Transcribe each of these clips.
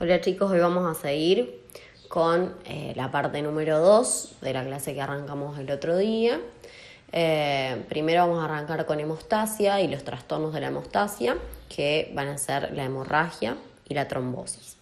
Hola chicos, hoy vamos a seguir con la parte número 2 de la clase que arrancamos el otro día. Primero vamos a arrancar con hemostasia y los trastornos de la hemostasia, que van a ser la hemorragia y la trombosis.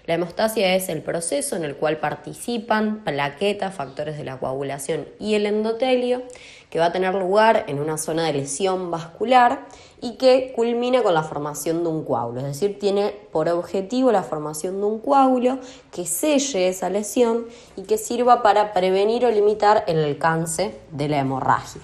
La hemostasia es el proceso en el cual participan plaquetas, factores de la coagulación y el endotelio, que va a tener lugar en una zona de lesión vascular y que culmina con la formación de un coágulo, es decir, tiene por objetivo la formación de un coágulo que selle esa lesión y que sirva para prevenir o limitar el alcance de la hemorragia.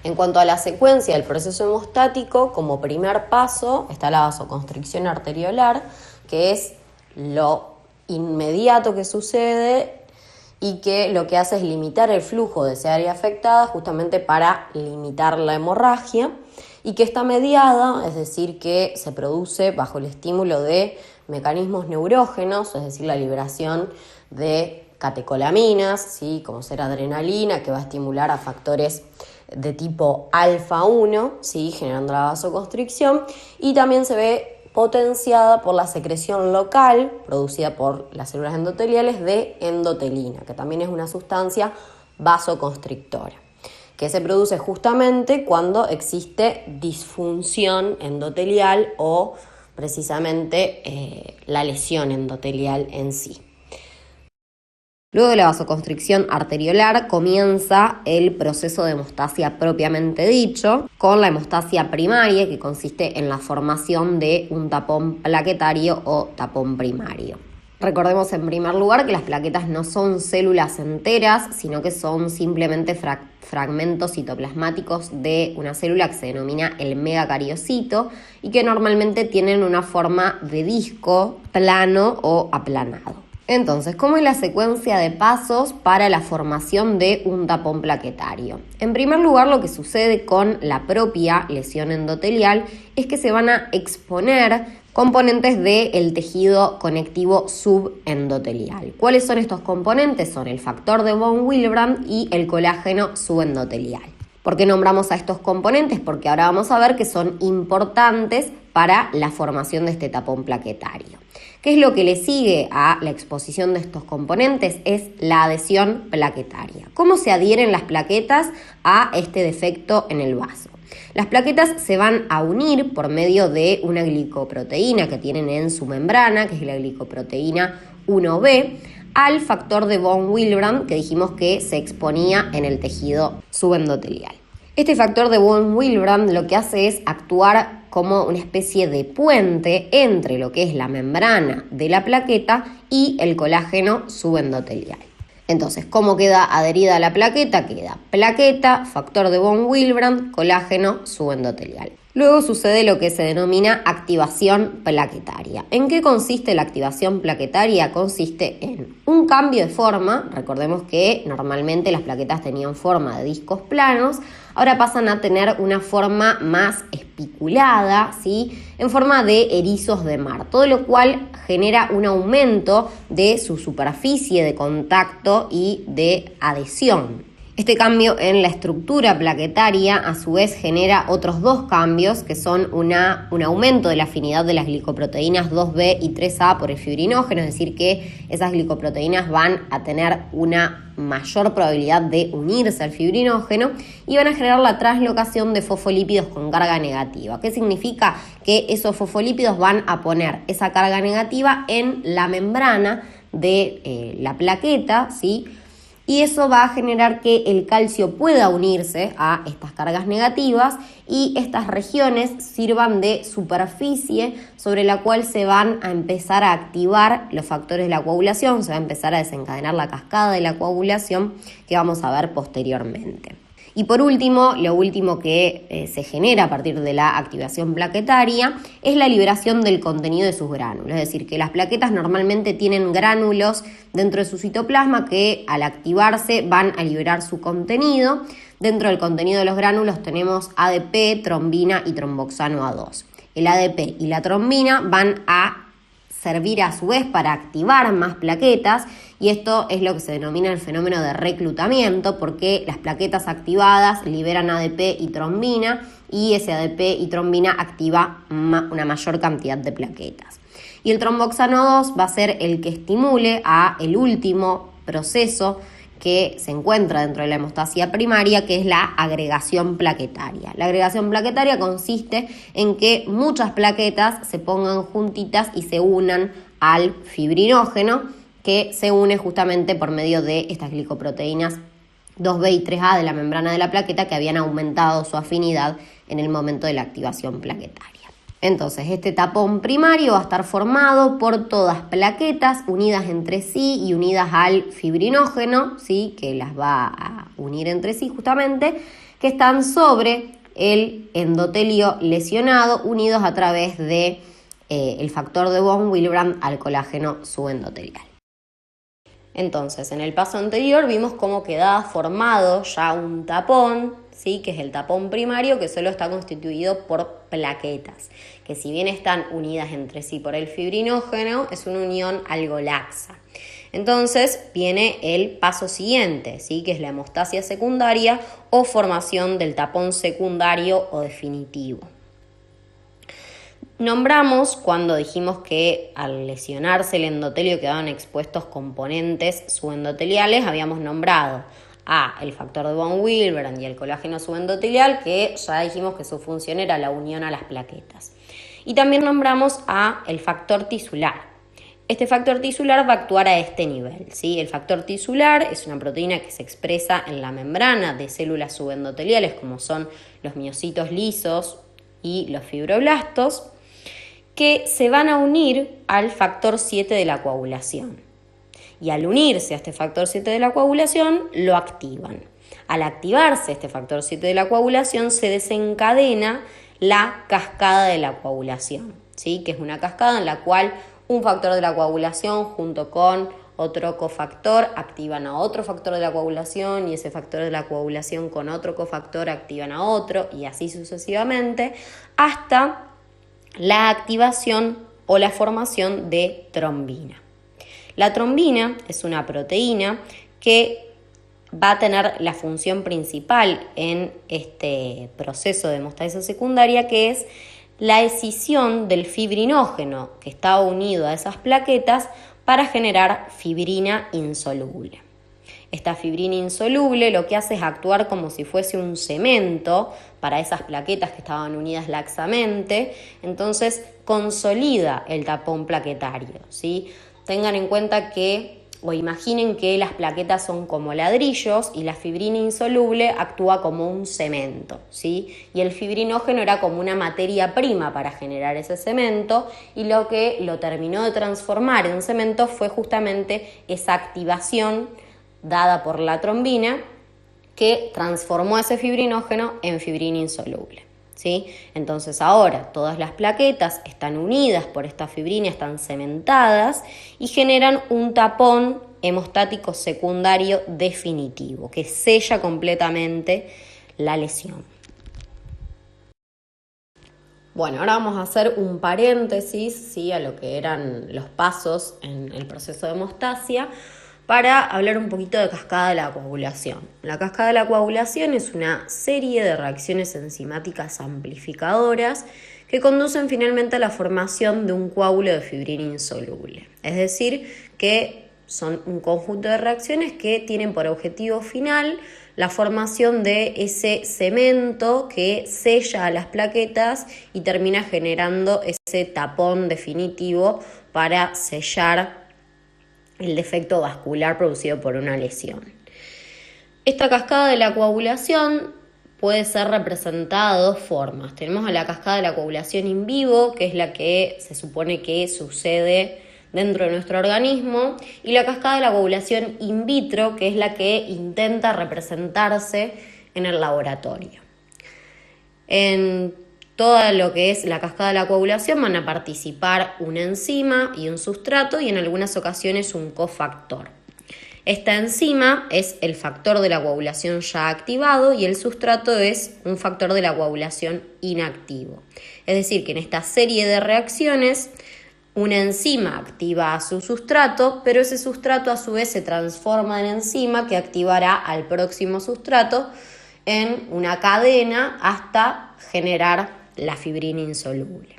En cuanto a la secuencia del proceso hemostático, como primer paso está la vasoconstricción arteriolar, que es lo inmediato que sucede y que lo que hace es limitar el flujo de esa área afectada justamente para limitar la hemorragia, y que está mediada, es decir, que se produce bajo el estímulo de mecanismos neurógenos, es decir, la liberación de catecolaminas, ¿sí? Como ser adrenalina, que va a estimular a factores de tipo alfa 1, ¿sí? Generando la vasoconstricción, y también se ve potenciada por la secreción local producida por las células endoteliales de endotelina, que también es una sustancia vasoconstrictora, que se produce justamente cuando existe disfunción endotelial o precisamente la lesión endotelial en sí. Luego de la vasoconstricción arteriolar comienza el proceso de hemostasia propiamente dicho, con la hemostasia primaria, que consiste en la formación de un tapón plaquetario o tapón primario. Recordemos en primer lugar que las plaquetas no son células enteras, sino que son simplemente fragmentos citoplasmáticos de una célula que se denomina el megacariocito y que normalmente tienen una forma de disco plano o aplanado. Entonces, ¿cómo es la secuencia de pasos para la formación de un tapón plaquetario? En primer lugar, lo que sucede con la propia lesión endotelial es que se van a exponer componentes del tejido conectivo subendotelial. ¿Cuáles son estos componentes? Son el factor de von Willebrand y el colágeno subendotelial. ¿Por qué nombramos a estos componentes? Porque ahora vamos a ver que son importantes para la formación de este tapón plaquetario. ¿Qué es lo que le sigue a la exposición de estos componentes? Es la adhesión plaquetaria. ¿Cómo se adhieren las plaquetas a este defecto en el vaso? Las plaquetas se van a unir por medio de una glicoproteína que tienen en su membrana, que es la glicoproteína 1B, al factor de von Willebrand, que dijimos que se exponía en el tejido subendotelial. Este factor de von Willebrand lo que hace es actuar como una especie de puente entre lo que es la membrana de la plaqueta y el colágeno subendotelial. Entonces, ¿cómo queda adherida a la plaqueta? Queda plaqueta, factor de von Willebrand, colágeno subendotelial. Luego sucede lo que se denomina activación plaquetaria. ¿En qué consiste la activación plaquetaria? Consiste en un cambio de forma. Recordemos que normalmente las plaquetas tenían forma de discos planos, ahora pasan a tener una forma más espiculada, ¿sí? En forma de erizos de mar, todo lo cual genera un aumento de su superficie de contacto y de adhesión. Este cambio en la estructura plaquetaria a su vez genera otros dos cambios, que son un aumento de la afinidad de las glicoproteínas 2B y 3A por el fibrinógeno, es decir, que esas glicoproteínas van a tener una mayor probabilidad de unirse al fibrinógeno y van a generar la translocación de fosfolípidos con carga negativa. ¿Qué significa? Que esos fosfolípidos van a poner esa carga negativa en la membrana de la plaqueta, ¿sí? Y eso va a generar que el calcio pueda unirse a estas cargas negativas y estas regiones sirvan de superficie sobre la cual se van a empezar a activar los factores de la coagulación, se va a empezar a desencadenar la cascada de la coagulación que vamos a ver posteriormente. Y por último, lo último que se genera a partir de la activación plaquetaria es la liberación del contenido de sus gránulos. Es decir, que las plaquetas normalmente tienen gránulos dentro de su citoplasma que al activarse van a liberar su contenido. Dentro del contenido de los gránulos tenemos ADP, trombina y tromboxano A2. El ADP y la trombina van a servir a su vez para activar más plaquetas y esto es lo que se denomina el fenómeno de reclutamiento, porque las plaquetas activadas liberan ADP y trombina, y ese ADP y trombina activa una mayor cantidad de plaquetas. Y el tromboxano 2 va a ser el que estimule a el último proceso que se encuentra dentro de la hemostasia primaria, que es la agregación plaquetaria. La agregación plaquetaria consiste en que muchas plaquetas se pongan juntitas y se unan al fibrinógeno, que se une justamente por medio de estas glicoproteínas 2B y 3A de la membrana de la plaqueta, que habían aumentado su afinidad en el momento de la activación plaquetaria. Entonces, este tapón primario va a estar formado por todas plaquetas unidas entre sí y unidas al fibrinógeno, ¿sí?, que las va a unir entre sí justamente, que están sobre el endotelio lesionado, unidos a través de el factor de von Willebrand al colágeno subendotelial. Entonces, en el paso anterior vimos cómo quedaba formado ya un tapón, ¿sí?, que es el tapón primario, que solo está constituido por plaquetas, que si bien están unidas entre sí por el fibrinógeno, es una unión algo laxa. Entonces viene el paso siguiente, ¿sí?, que es la hemostasia secundaria o formación del tapón secundario o definitivo. Nombramos cuando dijimos que al lesionarse el endotelio quedaban expuestos componentes subendoteliales, habíamos nombrado a el factor de von Willebrand y el colágeno subendotelial, que ya dijimos que su función era la unión a las plaquetas. Y también nombramos a el factor tisular. Este factor tisular va a actuar a este nivel, ¿sí? El factor tisular es una proteína que se expresa en la membrana de células subendoteliales, como son los miocitos lisos y los fibroblastos, que se van a unir al factor 7 de la coagulación. Y al unirse a este factor 7 de la coagulación, lo activan. Al activarse este factor 7 de la coagulación, se desencadena la cascada de la coagulación, ¿sí?, que es una cascada en la cual un factor de la coagulación junto con otro cofactor activan a otro factor de la coagulación, y ese factor de la coagulación con otro cofactor activan a otro, y así sucesivamente, hasta la activación o la formación de trombina. La trombina es una proteína que va a tener la función principal en este proceso de hemostasia secundaria, que es la escisión del fibrinógeno que está unido a esas plaquetas para generar fibrina insoluble. Esta fibrina insoluble lo que hace es actuar como si fuese un cemento para esas plaquetas que estaban unidas laxamente, entonces consolida el tapón plaquetario, ¿sí? Tengan en cuenta que, o imaginen que las plaquetas son como ladrillos y la fibrina insoluble actúa como un cemento, ¿sí? Y el fibrinógeno era como una materia prima para generar ese cemento, y lo que lo terminó de transformar en cemento fue justamente esa activación dada por la trombina, que transformó ese fibrinógeno en fibrina insoluble, ¿sí? Entonces ahora todas las plaquetas están unidas por esta fibrina, están cementadas y generan un tapón hemostático secundario definitivo que sella completamente la lesión. Bueno, ahora vamos a hacer un paréntesis, ¿sí?, a lo que eran los pasos en el proceso de hemostasia, para hablar un poquito de cascada de la coagulación. La cascada de la coagulación es una serie de reacciones enzimáticas amplificadoras que conducen finalmente a la formación de un coágulo de fibrina insoluble. Es decir, que son un conjunto de reacciones que tienen por objetivo final la formación de ese cemento que sella a las plaquetas y termina generando ese tapón definitivo para sellar el defecto vascular producido por una lesión. Esta cascada de la coagulación puede ser representada de dos formas. Tenemos a la cascada de la coagulación in vivo, que es la que se supone que sucede dentro de nuestro organismo, y la cascada de la coagulación in vitro, que es la que intenta representarse en el laboratorio. En todo lo que es la cascada de la coagulación van a participar una enzima y un sustrato, y en algunas ocasiones un cofactor. Esta enzima es el factor de la coagulación ya activado y el sustrato es un factor de la coagulación inactivo. Es decir, que en esta serie de reacciones una enzima activa a su sustrato, pero ese sustrato a su vez se transforma en enzima que activará al próximo sustrato en una cadena hasta generar la fibrina insoluble.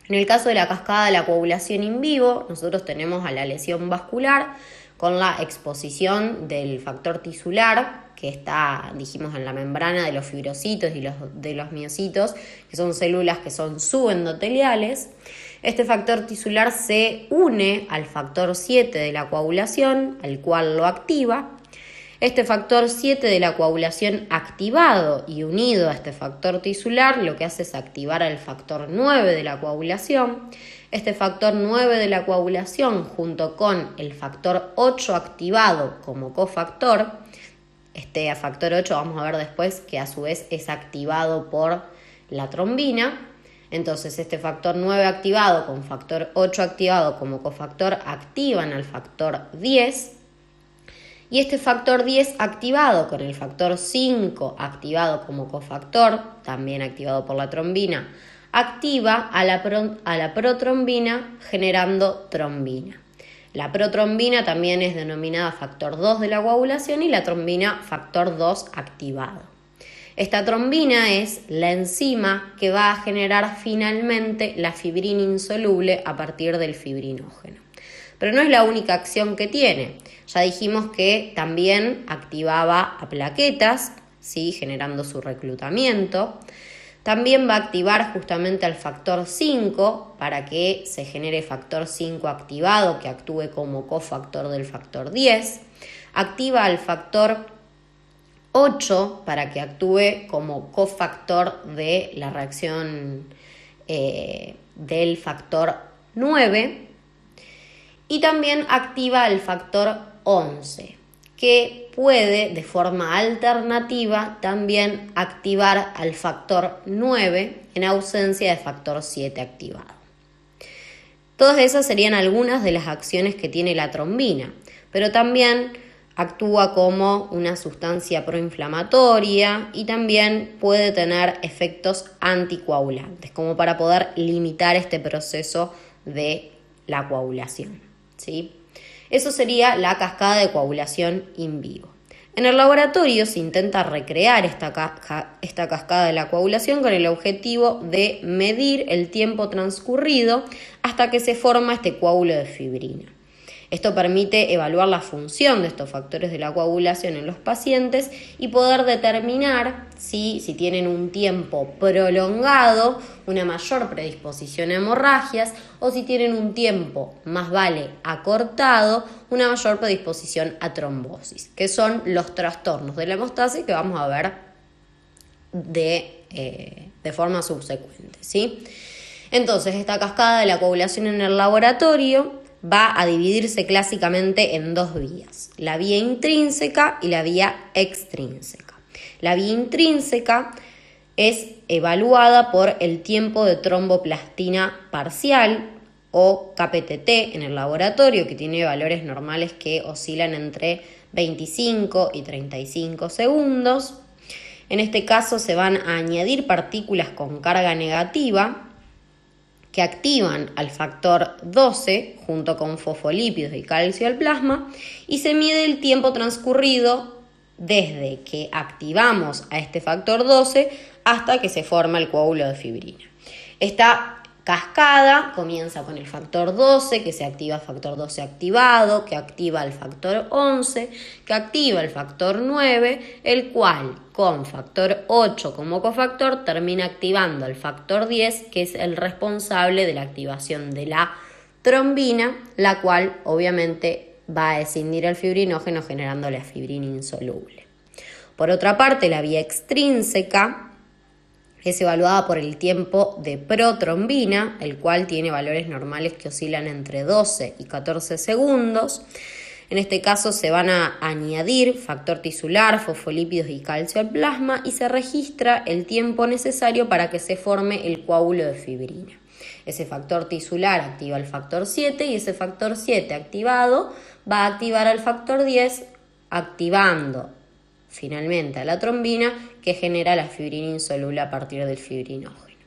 En el caso de la cascada de la coagulación in vivo, nosotros tenemos a la lesión vascular con la exposición del factor tisular que está, dijimos, en la membrana de los fibrocitos y de los miocitos, que son células que son subendoteliales. Este factor tisular se une al factor 7 de la coagulación, al cual lo activa. Este factor 7 de la coagulación activado y unido a este factor tisular lo que hace es activar al factor 9 de la coagulación. Este factor 9 de la coagulación junto con el factor 8 activado como cofactor, este factor 8 vamos a ver después que a su vez es activado por la trombina. Entonces este factor 9 activado con factor 8 activado como cofactor activan al factor 10. Y este factor 10 activado con el factor 5 activado como cofactor, también activado por la trombina, activa a la protrombina generando trombina. La protrombina también es denominada factor 2 de la coagulación y la trombina factor 2 activado. Esta trombina es la enzima que va a generar finalmente la fibrina insoluble a partir del fibrinógeno. Pero no es la única acción que tiene. Ya dijimos que también activaba a plaquetas, ¿sí?, generando su reclutamiento. También va a activar justamente al factor 5 para que se genere factor 5 activado que actúe como cofactor del factor 10. Activa al factor 8 para que actúe como cofactor de la reacción del factor 9. Y también activa el factor 11, que puede de forma alternativa también activar al factor 9 en ausencia de factor 7 activado. Todas esas serían algunas de las acciones que tiene la trombina, pero también actúa como una sustancia proinflamatoria y también puede tener efectos anticoagulantes, como para poder limitar este proceso de la coagulación, ¿sí? Eso sería la cascada de coagulación in vivo. En el laboratorio se intenta recrear esta cascada de la coagulación con el objetivo de medir el tiempo transcurrido hasta que se forma este coágulo de fibrina. Esto permite evaluar la función de estos factores de la coagulación en los pacientes y poder determinar si tienen un tiempo prolongado, una mayor predisposición a hemorragias, o si tienen un tiempo, más vale acortado, una mayor predisposición a trombosis, que son los trastornos de la hemostasis que vamos a ver de forma subsecuente, ¿sí? Entonces, esta cascada de la coagulación en el laboratorio va a dividirse clásicamente en dos vías, la vía intrínseca y la vía extrínseca. La vía intrínseca es evaluada por el tiempo de tromboplastina parcial o KPTT en el laboratorio, que tiene valores normales que oscilan entre 25 y 35 segundos. En este caso se van a añadir partículas con carga negativa que activan al factor 12 junto con fosfolípidos y calcio al plasma, y se mide el tiempo transcurrido desde que activamos a este factor 12 hasta que se forma el coágulo de fibrina. Esta cascada comienza con el factor 12, que se activa el factor 12 activado, que activa el factor 11, que activa el factor 9, el cual con factor 8 como cofactor termina activando el factor 10, que es el responsable de la activación de la trombina, la cual obviamente va a escindir el fibrinógeno generando la fibrina insoluble. Por otra parte, la vía extrínseca es evaluada por el tiempo de protrombina, el cual tiene valores normales que oscilan entre 12 y 14 segundos. En este caso se van a añadir factor tisular, fosfolípidos y calcio al plasma y se registra el tiempo necesario para que se forme el coágulo de fibrina. Ese factor tisular activa el factor 7 y ese factor 7 activado va a activar al factor 10, activando finalmente a la trombina que genera la fibrina insoluble a partir del fibrinógeno.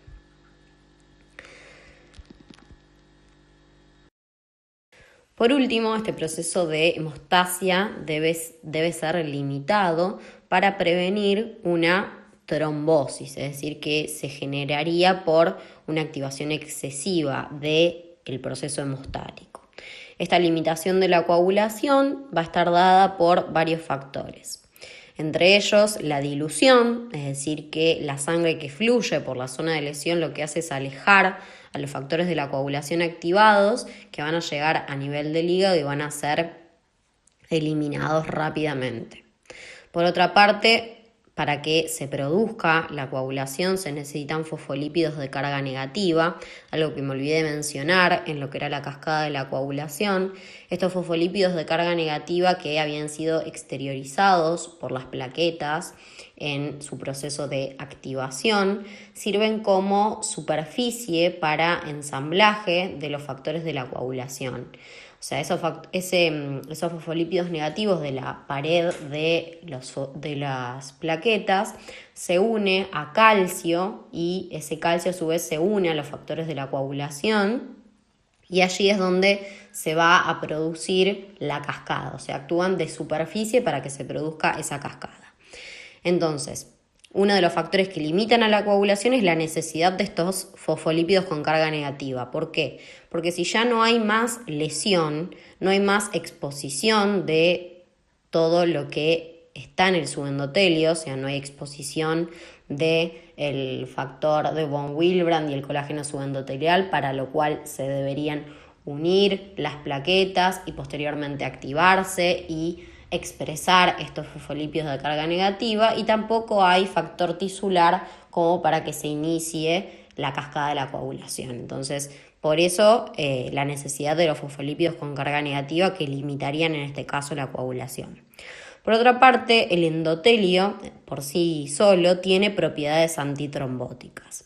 Por último, este proceso de hemostasia debe ser limitado para prevenir una trombosis, es decir, que se generaría por una activación excesiva del proceso hemostático. Esta limitación de la coagulación va a estar dada por varios factores. Entre ellos, la dilución, es decir, que la sangre que fluye por la zona de lesión lo que hace es alejar a los factores de la coagulación activados que van a llegar a nivel del hígado y van a ser eliminados rápidamente. Por otra parte, para que se produzca la coagulación se necesitan fosfolípidos de carga negativa, algo que me olvidé de mencionar en lo que era la cascada de la coagulación. Estos fosfolípidos de carga negativa que habían sido exteriorizados por las plaquetas en su proceso de activación sirven como superficie para ensamblaje de los factores de la coagulación. O sea, esos fosfolípidos negativos de la pared de las plaquetas se une a calcio y ese calcio a su vez se une a los factores de la coagulación y allí es donde se va a producir la cascada. O sea, actúan de superficie para que se produzca esa cascada. Entonces, uno de los factores que limitan a la coagulación es la necesidad de estos fosfolípidos con carga negativa. ¿Por qué? Porque si ya no hay más lesión, no hay más exposición de todo lo que está en el subendotelio, o sea, no hay exposición del factor de von Willebrand y el colágeno subendotelial, para lo cual se deberían unir las plaquetas y posteriormente activarse y expresar estos fosfolípidos de carga negativa, y tampoco hay factor tisular como para que se inicie la cascada de la coagulación. Entonces, por eso la necesidad de los fosfolípidos con carga negativa que limitarían en este caso la coagulación. Por otra parte, el endotelio por sí solo tiene propiedades antitrombóticas.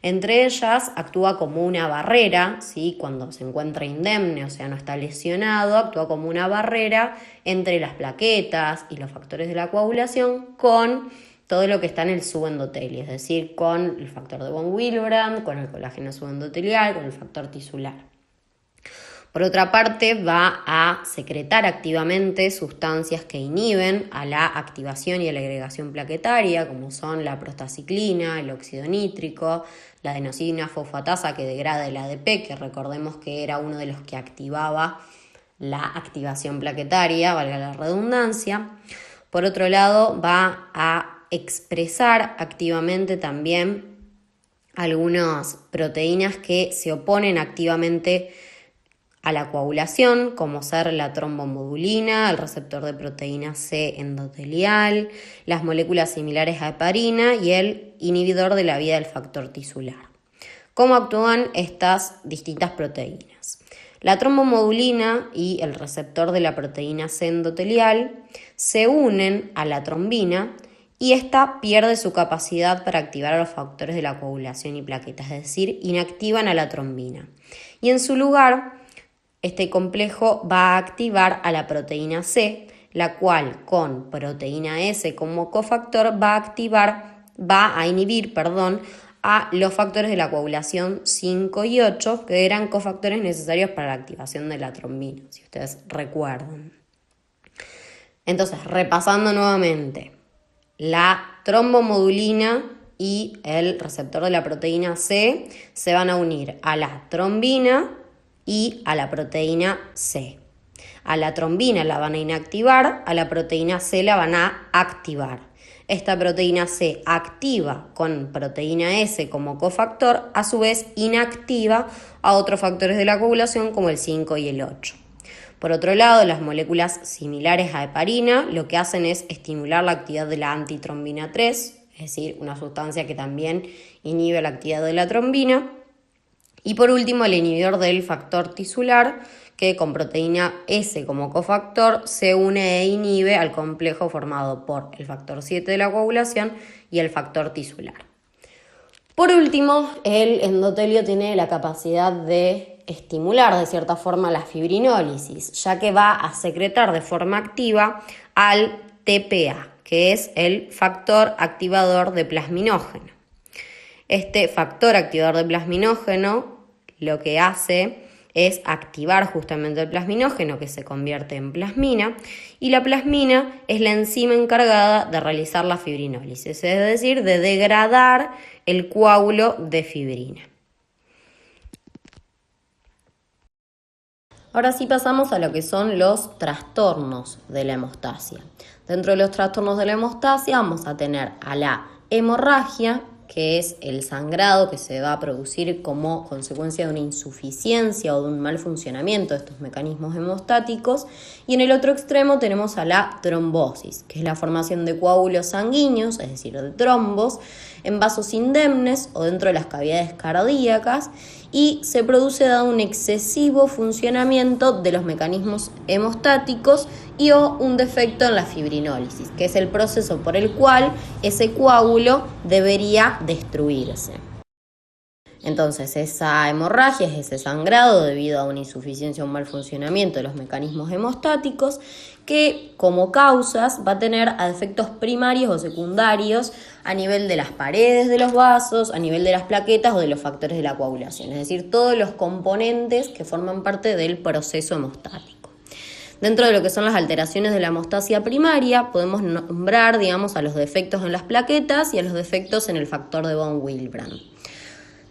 Entre ellas, actúa como una barrera, ¿sí? Cuando se encuentra indemne, o sea, no está lesionado, actúa como una barrera entre las plaquetas y los factores de la coagulación con todo lo que está en el subendotelio, es decir, con el factor de von Willebrand, con el colágeno subendotelial, con el factor tisular. Por otra parte, va a secretar activamente sustancias que inhiben a la activación y a la agregación plaquetaria, como son la prostaciclina, el óxido nítrico, la adenosina fosfatasa que degrada el ADP, que recordemos que era uno de los que activaba la activación plaquetaria, valga la redundancia. Por otro lado, va a expresar activamente también algunas proteínas que se oponen activamente a la coagulación, como ser la trombomodulina, el receptor de proteína C endotelial, las moléculas similares a heparina y el inhibidor de la vía del factor tisular. ¿Cómo actúan estas distintas proteínas? La trombomodulina y el receptor de la proteína C endotelial se unen a la trombina y esta pierde su capacidad para activar a los factores de la coagulación y plaquetas, es decir, inactivan a la trombina. Y en su lugar, este complejo va a activar a la proteína C, la cual con proteína S como cofactor va a inhibir a los factores de la coagulación 5 y 8, que eran cofactores necesarios para la activación de la trombina, si ustedes recuerdan. Entonces, repasando nuevamente, la trombomodulina y el receptor de la proteína C se van a unir a la trombina y a la proteína C. A la trombina la van a inactivar, a la proteína C la van a activar. Esta proteína C activa con proteína S como cofactor, a su vez inactiva a otros factores de la coagulación como el 5 y el 8. Por otro lado, las moléculas similares a heparina lo que hacen es estimular la actividad de la antitrombina 3, es decir, una sustancia que también inhibe la actividad de la trombina. Y por último, el inhibidor del factor tisular, que con proteína S como cofactor se une e inhibe al complejo formado por el factor 7 de la coagulación y el factor tisular. Por último, el endotelio tiene la capacidad de estimular de cierta forma la fibrinólisis, ya que va a secretar de forma activa al TPA, que es el factor activador de plasminógeno. Este factor activador de plasminógeno lo que hace es activar justamente el plasminógeno que se convierte en plasmina, y la plasmina es la enzima encargada de realizar la fibrinólisis, es decir, de degradar el coágulo de fibrina. Ahora sí pasamos a lo que son los trastornos de la hemostasia. Dentro de los trastornos de la hemostasia vamos a tener a la hemorragia, que es el sangrado que se va a producir como consecuencia de una insuficiencia o de un mal funcionamiento de estos mecanismos hemostáticos. Y en el otro extremo tenemos a la trombosis, que es la formación de coágulos sanguíneos, es decir, de trombos, en vasos indemnes o dentro de las cavidades cardíacas, y se produce dado un excesivo funcionamiento de los mecanismos hemostáticos y o un defecto en la fibrinólisis, que es el proceso por el cual ese coágulo debería destruirse. Entonces, esa hemorragia es ese sangrado debido a una insuficiencia o un mal funcionamiento de los mecanismos hemostáticos que como causas va a tener a efectos primarios o secundarios a nivel de las paredes de los vasos, a nivel de las plaquetas o de los factores de la coagulación, es decir, todos los componentes que forman parte del proceso hemostático. Dentro de lo que son las alteraciones de la hemostasia primaria, podemos nombrar, a los defectos en las plaquetas y a los defectos en el factor de von Willebrand.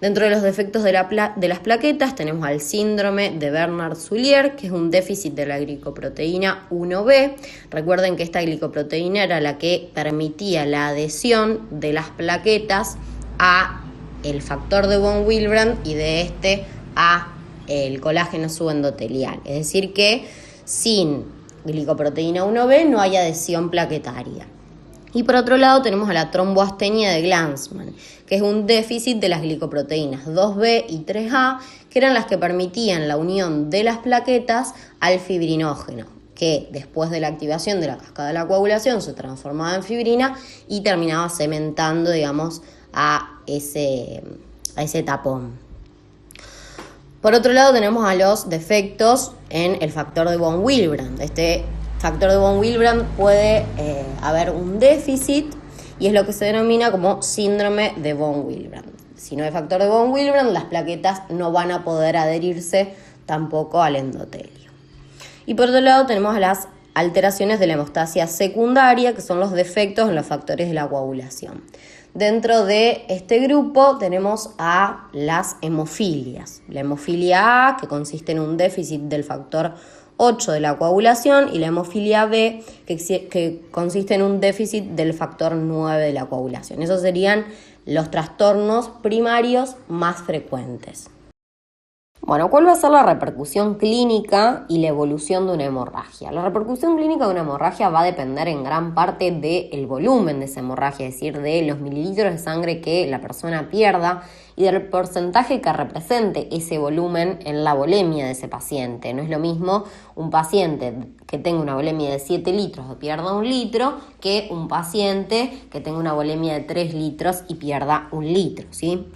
Dentro de los defectos de las plaquetas tenemos al síndrome de Bernard-Soulier, que es un déficit de la glicoproteína 1B. Recuerden que esta glicoproteína era la que permitía la adhesión de las plaquetas a el factor de von Willebrand y de este a el colágeno subendotelial. Es decir que sin glicoproteína 1B no hay adhesión plaquetaria. Y por otro lado tenemos a la tromboastenia de Glanzmann, que es un déficit de las glicoproteínas 2B y 3A, que eran las que permitían la unión de las plaquetas al fibrinógeno, que después de la activación de la cascada de la coagulación se transformaba en fibrina y terminaba cementando, a ese tapón. Por otro lado tenemos a los defectos en el factor de von Willebrand. Este factor de von Willebrand puede haber un déficit y es lo que se denomina como síndrome de von Willebrand. Si no hay factor de von Willebrand, las plaquetas no van a poder adherirse tampoco al endotelio. Y por otro lado tenemos las alteraciones de la hemostasia secundaria, que son los defectos en los factores de la coagulación. Dentro de este grupo tenemos a las hemofilias. La hemofilia A, que consiste en un déficit del factor 8 de la coagulación, y la hemofilia B, que consiste en un déficit del factor 9 de la coagulación. Esos serían los trastornos primarios más frecuentes. Bueno, ¿cuál va a ser la repercusión clínica y la evolución de una hemorragia? La repercusión clínica de una hemorragia va a depender en gran parte del volumen de esa hemorragia, es decir, de los mililitros de sangre que la persona pierda y del porcentaje que represente ese volumen en la volemia de ese paciente. No es lo mismo un paciente que tenga una volemia de 7 litros y pierda 1 litro que un paciente que tenga una volemia de 3 litros y pierda 1 litro, ¿sí?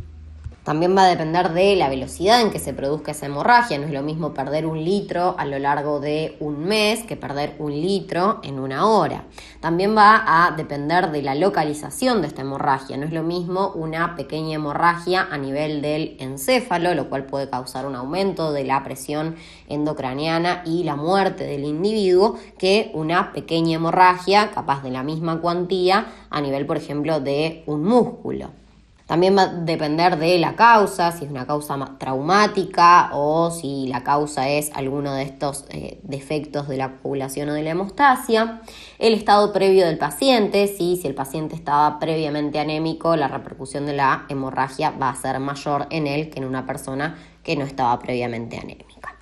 También va a depender de la velocidad en que se produzca esa hemorragia. No es lo mismo perder 1 litro a lo largo de un mes que perder 1 litro en 1 hora. También va a depender de la localización de esta hemorragia. No es lo mismo una pequeña hemorragia a nivel del encéfalo, lo cual puede causar un aumento de la presión endocraniana y la muerte del individuo, que una pequeña hemorragia, capaz de la misma cuantía, a nivel, por ejemplo, de un músculo. También va a depender de la causa, si es una causa traumática o si la causa es alguno de estos defectos de la coagulación o de la hemostasia. El estado previo del paciente, si el paciente estaba previamente anémico, la repercusión de la hemorragia va a ser mayor en él que en una persona que no estaba previamente anémica.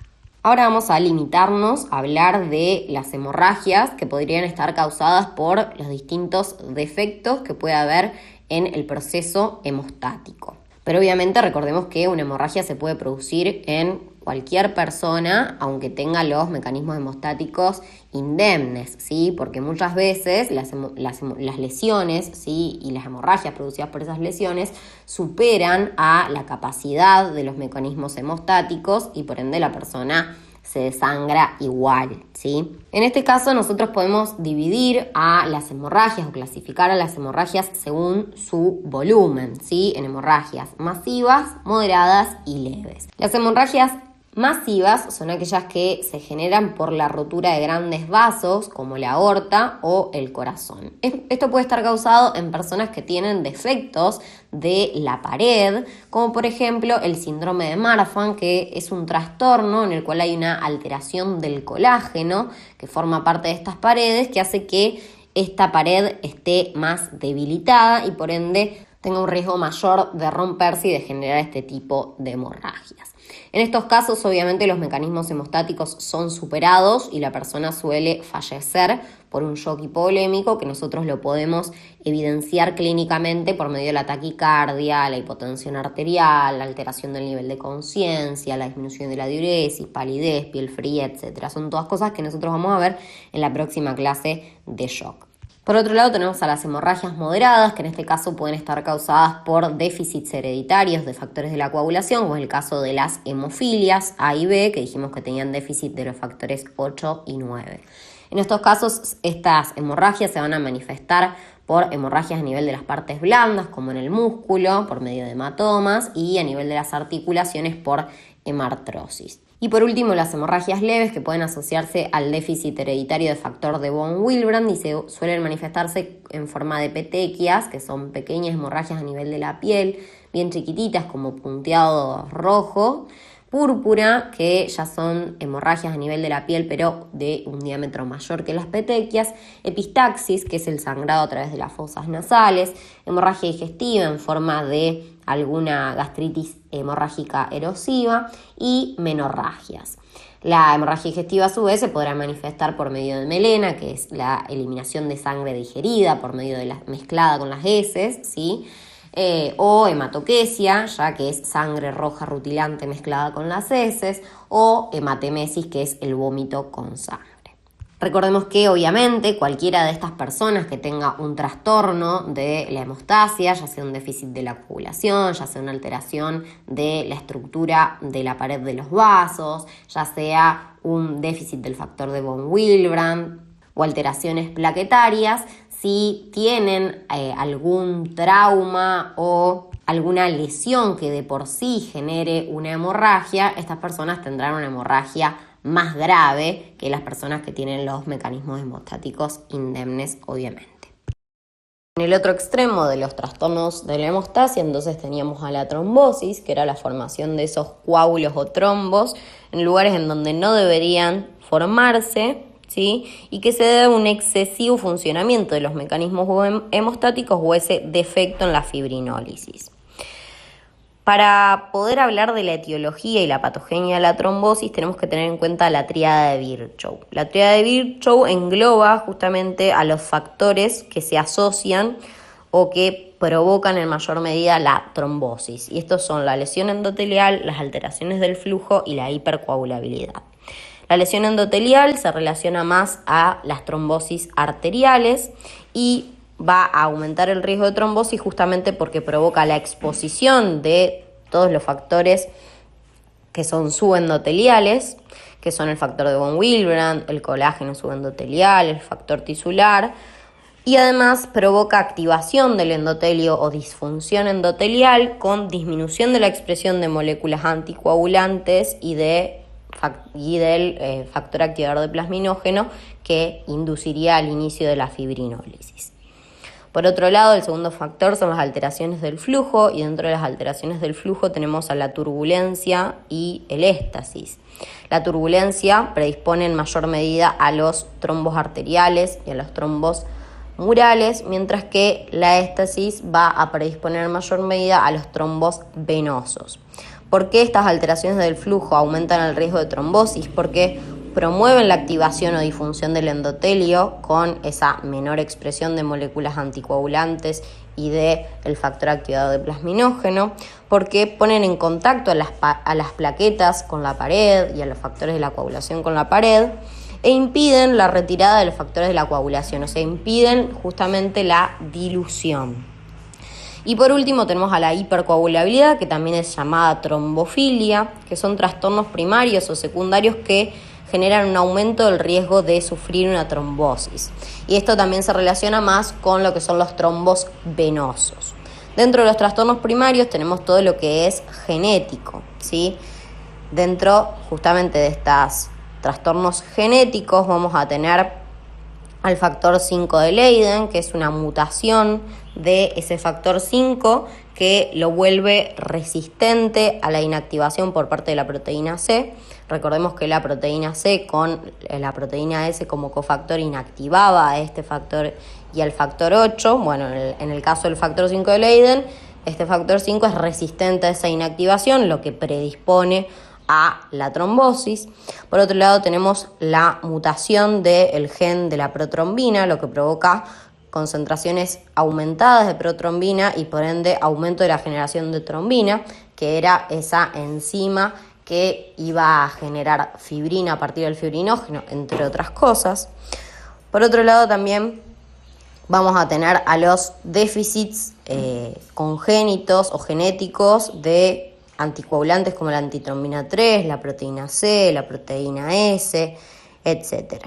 Ahora vamos a limitarnos a hablar de las hemorragias que podrían estar causadas por los distintos defectos que puede haber en el proceso hemostático. Pero obviamente recordemos que una hemorragia se puede producir en cualquier persona, aunque tenga los mecanismos hemostáticos indemnes, ¿sí? Porque muchas veces las lesiones, ¿sí? Y las hemorragias producidas por esas lesiones superan a la capacidad de los mecanismos hemostáticos y por ende la persona se desangra igual, ¿sí? En este caso nosotros podemos dividir a las hemorragias o clasificar a las hemorragias según su volumen, ¿sí? En hemorragias masivas, moderadas y leves. Las hemorragias Masivas son aquellas que se generan por la rotura de grandes vasos como la aorta o el corazón. Esto puede estar causado en personas que tienen defectos de la pared, como por ejemplo el síndrome de Marfan, que es un trastorno en el cual hay una alteración del colágeno que forma parte de estas paredes, que hace que esta pared esté más debilitada y por ende tenga un riesgo mayor de romperse y de generar este tipo de hemorragias. En estos casos, obviamente, los mecanismos hemostáticos son superados y la persona suele fallecer por un shock hipovolémico, que nosotros lo podemos evidenciar clínicamente por medio de la taquicardia, la hipotensión arterial, la alteración del nivel de conciencia, la disminución de la diuresis, palidez, piel fría, etc. Son todas cosas que nosotros vamos a ver en la próxima clase de shock. Por otro lado tenemos a las hemorragias moderadas, que en este caso pueden estar causadas por déficits hereditarios de factores de la coagulación, como es el caso de las hemofilias A y B, que dijimos que tenían déficit de los factores 8 y 9. En estos casos, estas hemorragias se van a manifestar por hemorragias a nivel de las partes blandas, como en el músculo, por medio de hematomas, y a nivel de las articulaciones por hemartrosis. Y por último, las hemorragias leves, que pueden asociarse al déficit hereditario de factor de von Willebrand y se suelen manifestarse en forma de petequias, que son pequeñas hemorragias a nivel de la piel, bien chiquititas como punteado rojo, púrpura, que ya son hemorragias a nivel de la piel pero de un diámetro mayor que las petequias, epistaxis, que es el sangrado a través de las fosas nasales, hemorragia digestiva en forma de alguna gastritis hemorrágica erosiva y menorragias. La hemorragia digestiva a su vez se podrá manifestar por medio de melena, que es la eliminación de sangre digerida por medio de la mezclada con las heces, ¿sí? O hematoquesia, ya que es sangre roja rutilante mezclada con las heces, o hematemesis, que es el vómito con sangre. Recordemos que obviamente cualquiera de estas personas que tenga un trastorno de la hemostasia, ya sea un déficit de la coagulación, ya sea una alteración de la estructura de la pared de los vasos, ya sea un déficit del factor de von Willebrand o alteraciones plaquetarias, si tienen algún trauma o alguna lesión que de por sí genere una hemorragia, estas personas tendrán una hemorragia más grave que las personas que tienen los mecanismos hemostáticos indemnes, obviamente. En el otro extremo de los trastornos de la hemostasia, entonces teníamos a la trombosis, que era la formación de esos coágulos o trombos en lugares en donde no deberían formarse, ¿sí? Y que se debe a un excesivo funcionamiento de los mecanismos hemostáticos o ese defecto en la fibrinólisis. Para poder hablar de la etiología y la patogenia de la trombosis tenemos que tener en cuenta la tríada de Virchow. La tríada de Virchow engloba justamente a los factores que se asocian o que provocan en mayor medida la trombosis. Y estos son la lesión endotelial, las alteraciones del flujo y la hipercoagulabilidad. La lesión endotelial se relaciona más a las trombosis arteriales y va a aumentar el riesgo de trombosis justamente porque provoca la exposición de todos los factores que son subendoteliales, que son el factor de von Willebrand, el colágeno subendotelial, el factor tisular, y además provoca activación del endotelio o disfunción endotelial con disminución de la expresión de moléculas anticoagulantes y del factor activador de plasminógeno que induciría al inicio de la fibrinólisis. Por otro lado, el segundo factor son las alteraciones del flujo y dentro de las alteraciones del flujo tenemos a la turbulencia y el éstasis. La turbulencia predispone en mayor medida a los trombos arteriales y a los trombos murales, mientras que la éstasis va a predisponer en mayor medida a los trombos venosos. ¿Por qué estas alteraciones del flujo aumentan el riesgo de trombosis? Porque promueven la activación o disfunción del endotelio con esa menor expresión de moléculas anticoagulantes y del factor activador de plasminógeno, porque ponen en contacto a las plaquetas con la pared y a los factores de la coagulación con la pared e impiden la retirada de los factores de la coagulación, o sea, impiden justamente la dilución. Y por último tenemos a la hipercoagulabilidad, que también es llamada trombofilia, que son trastornos primarios o secundarios que generan un aumento del riesgo de sufrir una trombosis. Y esto también se relaciona más con lo que son los trombos venosos. Dentro de los trastornos primarios tenemos todo lo que es genético, ¿sí? Dentro justamente de estos trastornos genéticos vamos a tener al factor 5 de Leiden, que es una mutación de ese factor 5 que lo vuelve resistente a la inactivación por parte de la proteína C. Recordemos que la proteína C con la proteína S como cofactor inactivaba a este factor y al factor 8. Bueno, en el caso del factor 5 de Leiden, este factor 5 es resistente a esa inactivación, lo que predispone a la trombosis. Por otro lado, tenemos la mutación del gen de la protrombina, lo que provoca concentraciones aumentadas de protrombina y por ende aumento de la generación de trombina, que era esa enzima que iba a generar fibrina a partir del fibrinógeno, entre otras cosas. Por otro lado, también vamos a tener a los déficits congénitos o genéticos de anticoagulantes como la antitrombina 3, la proteína C, la proteína S, etc.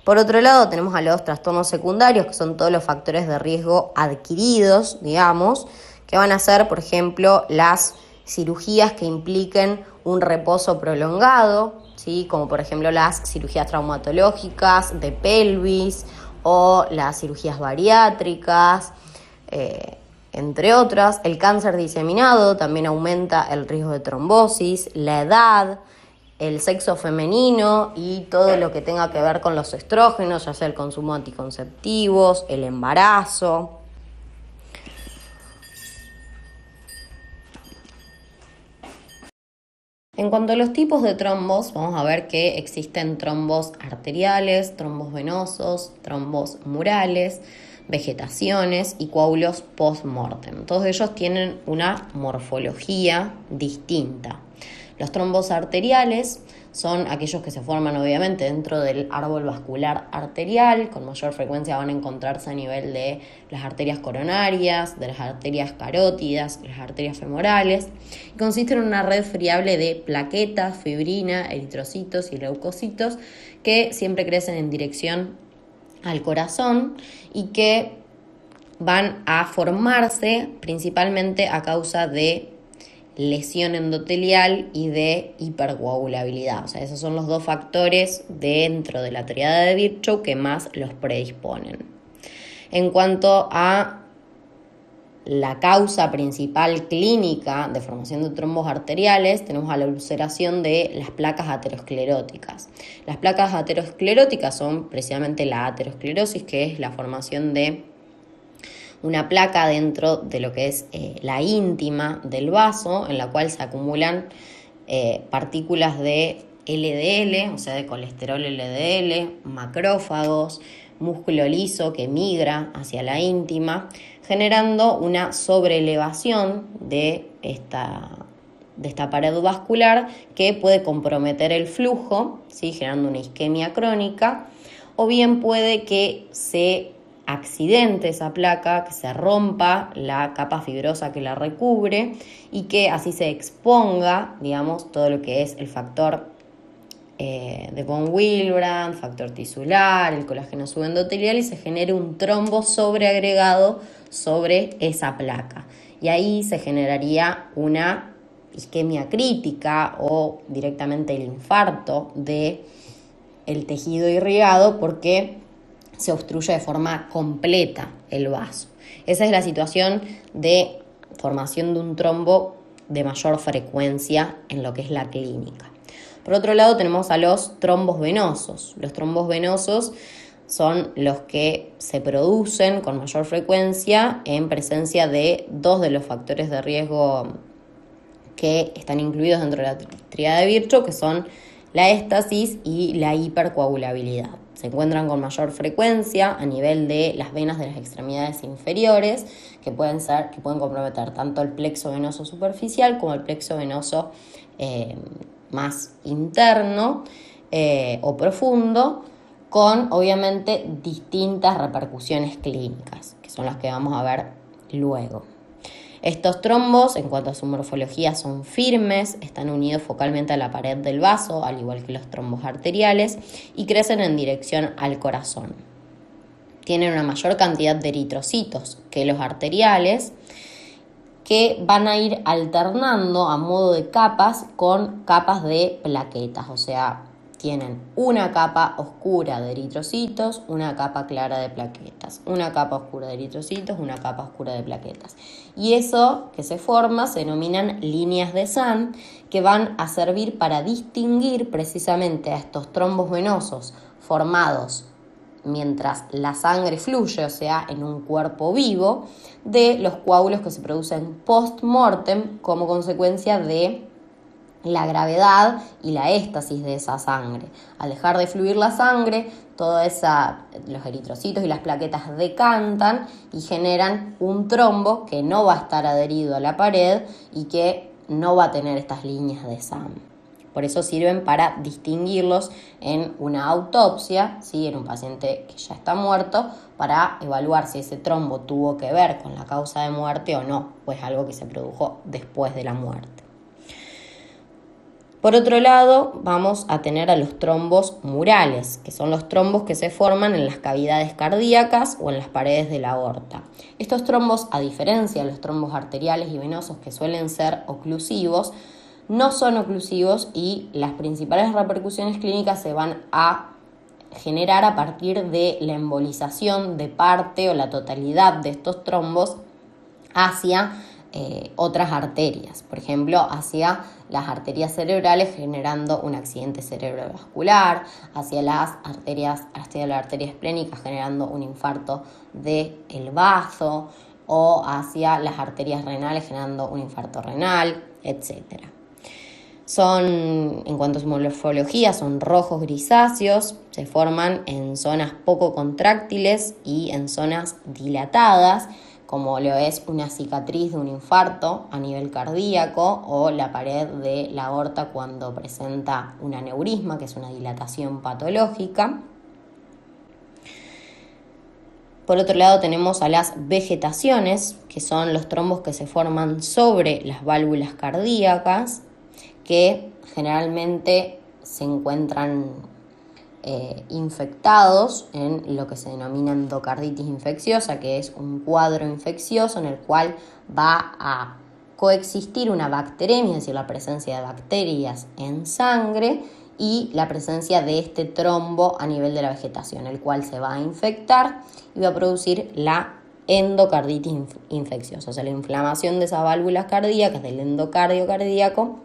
Por otro lado, tenemos a los trastornos secundarios, que son todos los factores de riesgo adquiridos, digamos, que van a ser, por ejemplo, las cirugías que impliquen un reposo prolongado, ¿sí? Como por ejemplo las cirugías traumatológicas de pelvis o las cirugías bariátricas, entre otras. El cáncer diseminado también aumenta el riesgo de trombosis, la edad, el sexo femenino y todo lo que tenga que ver con los estrógenos, ya sea el consumo de anticonceptivos, el embarazo. En cuanto a los tipos de trombos, vamos a ver que existen trombos arteriales, trombos venosos, trombos murales, vegetaciones y coágulos post-mortem. Todos ellos tienen una morfología distinta. Los trombos arteriales son aquellos que se forman obviamente dentro del árbol vascular arterial. Con mayor frecuencia van a encontrarse a nivel de las arterias coronarias, de las arterias carótidas, de las arterias femorales. Y consisten en una red friable de plaquetas, fibrina, eritrocitos y leucocitos que siempre crecen en dirección al corazón y que van a formarse principalmente a causa de lesión endotelial y de hipercoagulabilidad. O sea, esos son los dos factores dentro de la triada de Virchow que más los predisponen. En cuanto a la causa principal clínica de formación de trombos arteriales, tenemos a la ulceración de las placas ateroscleróticas. Las placas ateroscleróticas son precisamente la aterosclerosis, que es la formación de una placa dentro de lo que es la íntima del vaso, en la cual se acumulan partículas de LDL, o sea, de colesterol LDL, macrófagos, músculo liso que migra hacia la íntima, generando una sobreelevación de esta pared vascular que puede comprometer el flujo, ¿sí? Generando una isquemia crónica, o bien puede que se accidente esa placa, que se rompa la capa fibrosa que la recubre y que así se exponga, digamos, todo lo que es el factor de von Willebrand, factor tisular, el colágeno subendotelial y se genere un trombo sobreagregado sobre esa placa. Y ahí se generaría una isquemia crítica o directamente el infarto del tejido irrigado porque se obstruye de forma completa el vaso. Esa es la situación de formación de un trombo de mayor frecuencia en lo que es la clínica. Por otro lado, tenemos a los trombos venosos. Los trombos venosos son los que se producen con mayor frecuencia en presencia de dos de los factores de riesgo que están incluidos dentro de la tríada de Virchow, que son la éstasis y la hipercoagulabilidad. Se encuentran con mayor frecuencia a nivel de las venas de las extremidades inferiores, que pueden comprometer tanto el plexo venoso superficial como el plexo venoso más interno o profundo, con obviamente distintas repercusiones clínicas, que son las que vamos a ver luego. Estos trombos, en cuanto a su morfología, son firmes, están unidos focalmente a la pared del vaso, al igual que los trombos arteriales, y crecen en dirección al corazón. Tienen una mayor cantidad de eritrocitos que los arteriales que van a ir alternando a modo de capas con capas de plaquetas, o sea, tienen una capa oscura de eritrocitos, una capa clara de plaquetas, una capa oscura de eritrocitos, una capa oscura de plaquetas. Y eso que se forma se denominan líneas de Sand, que van a servir para distinguir precisamente a estos trombos venosos formados mientras la sangre fluye, o sea, en un cuerpo vivo, de los coágulos que se producen post-mortem como consecuencia de la gravedad y la éstasis de esa sangre. Al dejar de fluir la sangre, los eritrocitos y las plaquetas decantan y generan un trombo que no va a estar adherido a la pared y que no va a tener estas líneas de Sand. Por eso sirven para distinguirlos en una autopsia, ¿sí? En un paciente que ya está muerto, para evaluar si ese trombo tuvo que ver con la causa de muerte o no, o es algo que se produjo después de la muerte. Por otro lado, vamos a tener a los trombos murales, que son los trombos que se forman en las cavidades cardíacas o en las paredes de la aorta. Estos trombos, a diferencia de los trombos arteriales y venosos que suelen ser oclusivos, no son oclusivos y las principales repercusiones clínicas se van a generar a partir de la embolización de parte o la totalidad de estos trombos hacia otras arterias, por ejemplo, hacia las arterias cerebrales generando un accidente cerebrovascular, hacia la arteria esplénica generando un infarto del bazo o hacia las arterias renales generando un infarto renal, etc. En cuanto a su morfología, son rojos grisáceos, se forman en zonas poco contráctiles y en zonas dilatadas, como lo es una cicatriz de un infarto a nivel cardíaco o la pared de la aorta cuando presenta un aneurisma, que es una dilatación patológica. Por otro lado tenemos a las vegetaciones, que son los trombos que se forman sobre las válvulas cardíacas, que generalmente se encuentran infectados en lo que se denomina endocarditis infecciosa, que es un cuadro infeccioso en el cual va a coexistir una bacteremia, es decir, la presencia de bacterias en sangre y la presencia de este trombo a nivel de la vegetación, el cual se va a infectar y va a producir la endocarditis infecciosa, o sea, la inflamación de esas válvulas cardíacas, del endocardio cardíaco,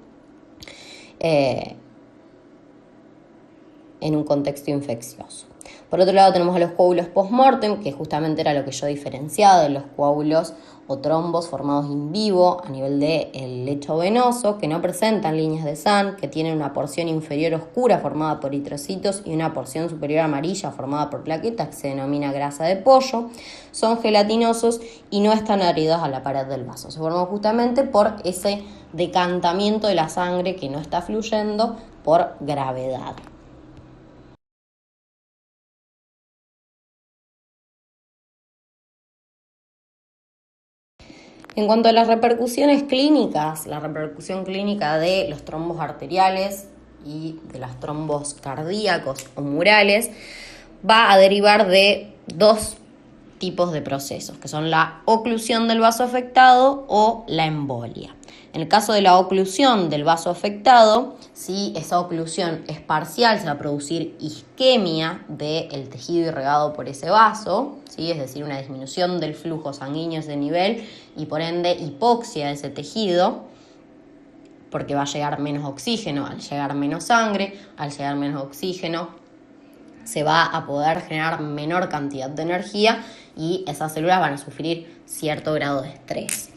en un contexto infeccioso. Por otro lado tenemos a los coágulos post-mortem, que justamente era lo que yo diferenciaba de los coágulos o trombos formados in vivo a nivel del lecho venoso, que no presentan líneas de Sand, que tienen una porción inferior oscura formada por eritrocitos y una porción superior amarilla formada por plaquetas, que se denomina grasa de pollo. Son gelatinosos y no están adheridos a la pared del vaso. Se forman justamente por ese decantamiento de la sangre que no está fluyendo por gravedad. En cuanto a las repercusiones clínicas, la repercusión clínica de los trombos arteriales y de los trombos cardíacos o murales va a derivar de dos tipos de procesos, que son la oclusión del vaso afectado o la embolia. En el caso de la oclusión del vaso afectado, si esa oclusión es parcial, se va a producir isquemia del tejido irrigado por ese vaso, ¿sí? Es decir, una disminución del flujo sanguíneo a ese nivel y por ende hipoxia de ese tejido, porque va a llegar menos oxígeno. Al llegar menos sangre, al llegar menos oxígeno, se va a poder generar menor cantidad de energía y esas células van a sufrir cierto grado de estrés.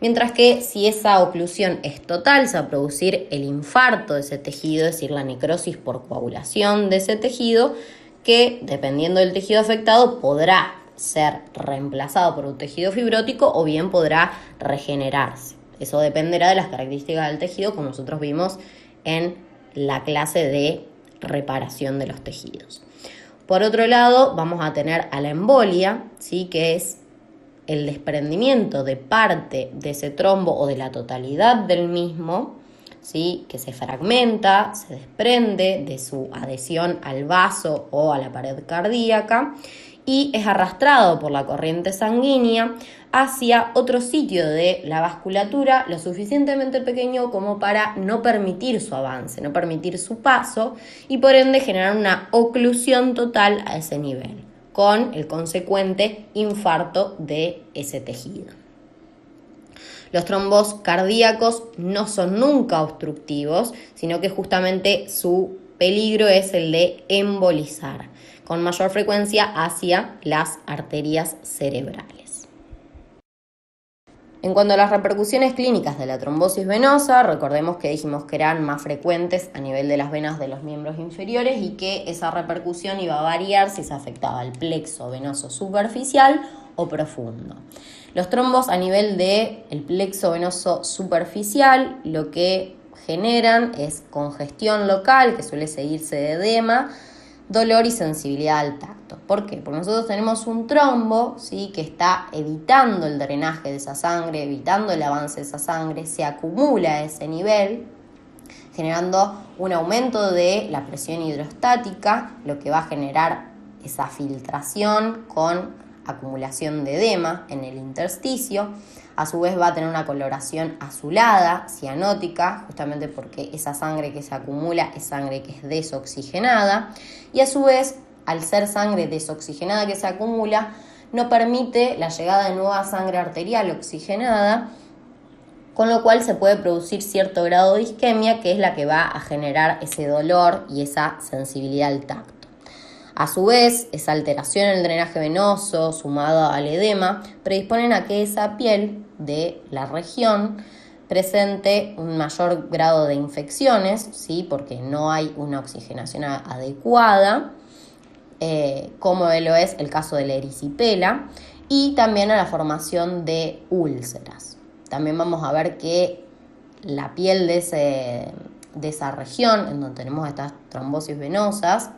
Mientras que si esa oclusión es total, se va a producir el infarto de ese tejido, es decir, la necrosis por coagulación de ese tejido, que dependiendo del tejido afectado podrá ser reemplazado por un tejido fibrótico o bien podrá regenerarse. Eso dependerá de las características del tejido, como nosotros vimos en la clase de reparación de los tejidos. Por otro lado, vamos a tener a la embolia, ¿sí? Que es el desprendimiento de parte de ese trombo o de la totalidad del mismo, ¿sí? Que se fragmenta, se desprende de su adhesión al vaso o a la pared cardíaca y es arrastrado por la corriente sanguínea hacia otro sitio de la vasculatura lo suficientemente pequeño como para no permitir su avance, no permitir su paso y por ende generar una oclusión total a ese nivel, con el consecuente infarto de ese tejido. Los trombos cardíacos no son nunca obstructivos, sino que justamente su peligro es el de embolizar, con mayor frecuencia hacia las arterias cerebrales. En cuanto a las repercusiones clínicas de la trombosis venosa, recordemos que dijimos que eran más frecuentes a nivel de las venas de los miembros inferiores y que esa repercusión iba a variar si se afectaba el plexo venoso superficial o profundo. Los trombos a nivel del plexo venoso superficial lo que generan es congestión local, que suele seguirse de edema, dolor y sensibilidad al tacto. ¿Por qué? Porque nosotros tenemos un trombo, ¿sí?, que está evitando el drenaje de esa sangre, evitando el avance de esa sangre, se acumula a ese nivel, generando un aumento de la presión hidrostática, lo que va a generar esa filtración con acumulación de edema en el intersticio. A su vez va a tener una coloración azulada, cianótica, justamente porque esa sangre que se acumula es sangre que es desoxigenada y a su vez, al ser sangre desoxigenada que se acumula, no permite la llegada de nueva sangre arterial oxigenada, con lo cual se puede producir cierto grado de isquemia, que es la que va a generar ese dolor y esa sensibilidad al tacto. A su vez, esa alteración en el drenaje venoso, sumado al edema, predisponen a que esa piel de la región presente un mayor grado de infecciones, ¿sí?, porque no hay una oxigenación adecuada, como lo es el caso de la erisipela, y también a la formación de úlceras. También vamos a ver que la piel de esa región, en donde tenemos estas trombosis venosas,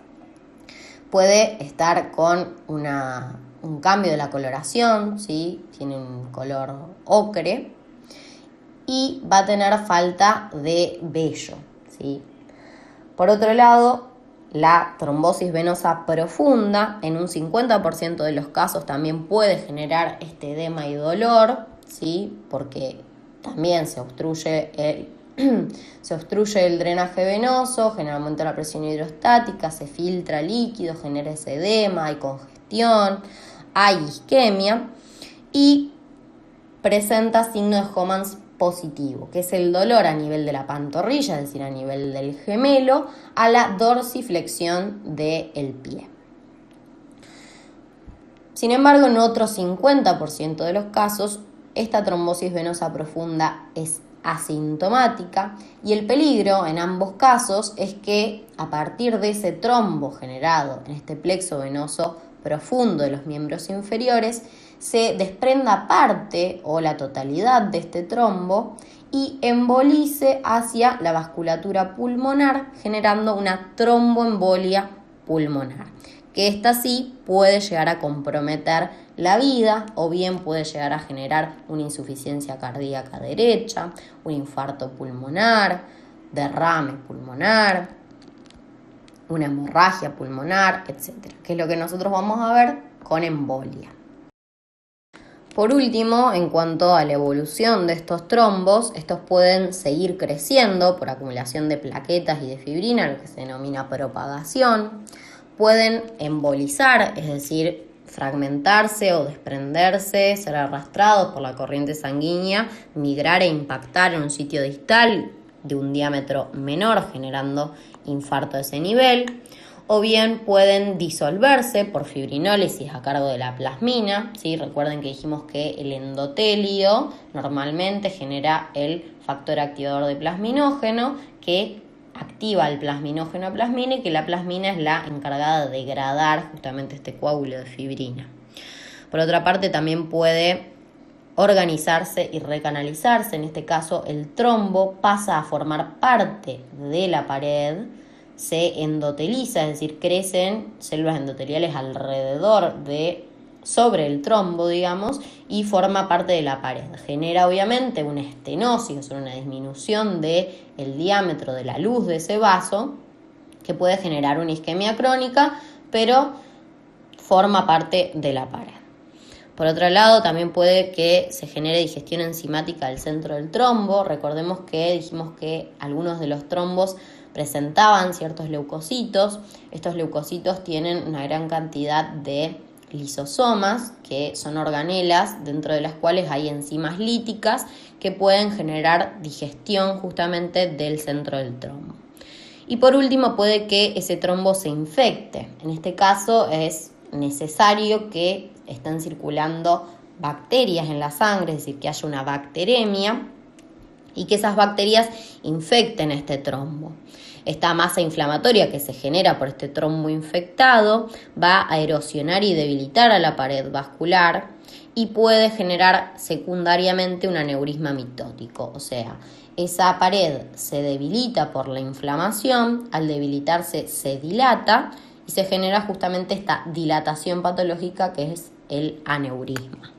puede estar con un cambio de la coloración, ¿sí?, tiene un color ocre y va a tener falta de vello, ¿sí? Por otro lado, la trombosis venosa profunda en un 50% de los casos también puede generar este edema y dolor, ¿sí?, porque también se obstruye el drenaje venoso, genera aumento de la presión hidrostática, se filtra líquido, genera ese edema, hay congestión, hay isquemia y presenta signo de Homans positivo, que es el dolor a nivel de la pantorrilla, es decir, a nivel del gemelo, a la dorsiflexión del pie. Sin embargo, en otro 50% de los casos, esta trombosis venosa profunda es asintomática y el peligro en ambos casos es que a partir de ese trombo generado en este plexo venoso profundo de los miembros inferiores se desprenda parte o la totalidad de este trombo y embolice hacia la vasculatura pulmonar, generando una tromboembolia pulmonar, que esta sí puede llegar a comprometer la vida o bien puede llegar a generar una insuficiencia cardíaca derecha, un infarto pulmonar, derrame pulmonar, una hemorragia pulmonar, etc., que es lo que nosotros vamos a ver con embolia. Por último, en cuanto a la evolución de estos trombos, estos pueden seguir creciendo por acumulación de plaquetas y de fibrina, lo que se denomina propagación. Pueden embolizar, es decir, fragmentarse o desprenderse, ser arrastrados por la corriente sanguínea, migrar e impactar en un sitio distal de un diámetro menor, generando infarto a ese nivel. O bien pueden disolverse por fibrinólisis a cargo de la plasmina, ¿sí? Recuerden que dijimos que el endotelio normalmente genera el factor activador de plasminógeno que activa el plasminógeno a plasmina y que la plasmina es la encargada de degradar justamente este coágulo de fibrina. Por otra parte, también puede organizarse y recanalizarse. En este caso, el trombo pasa a formar parte de la pared, se endoteliza, es decir, crecen células endoteliales sobre el trombo, digamos, y forma parte de la pared. Genera obviamente una estenosis, o sea, una disminución del diámetro de la luz de ese vaso, que puede generar una isquemia crónica, pero forma parte de la pared. Por otro lado, también puede que se genere digestión enzimática del centro del trombo. Recordemos que dijimos que algunos de los trombos presentaban ciertos leucocitos. Estos leucocitos tienen una gran cantidad de lisosomas, que son organelas dentro de las cuales hay enzimas líticas que pueden generar digestión justamente del centro del trombo. Y por último, puede que ese trombo se infecte. En este caso es necesario que estén circulando bacterias en la sangre, es decir, que haya una bacteremia y que esas bacterias infecten este trombo. Esta masa inflamatoria que se genera por este trombo infectado va a erosionar y debilitar a la pared vascular y puede generar secundariamente un aneurisma mitótico, o sea, esa pared se debilita por la inflamación, al debilitarse se dilata y se genera justamente esta dilatación patológica que es el aneurisma.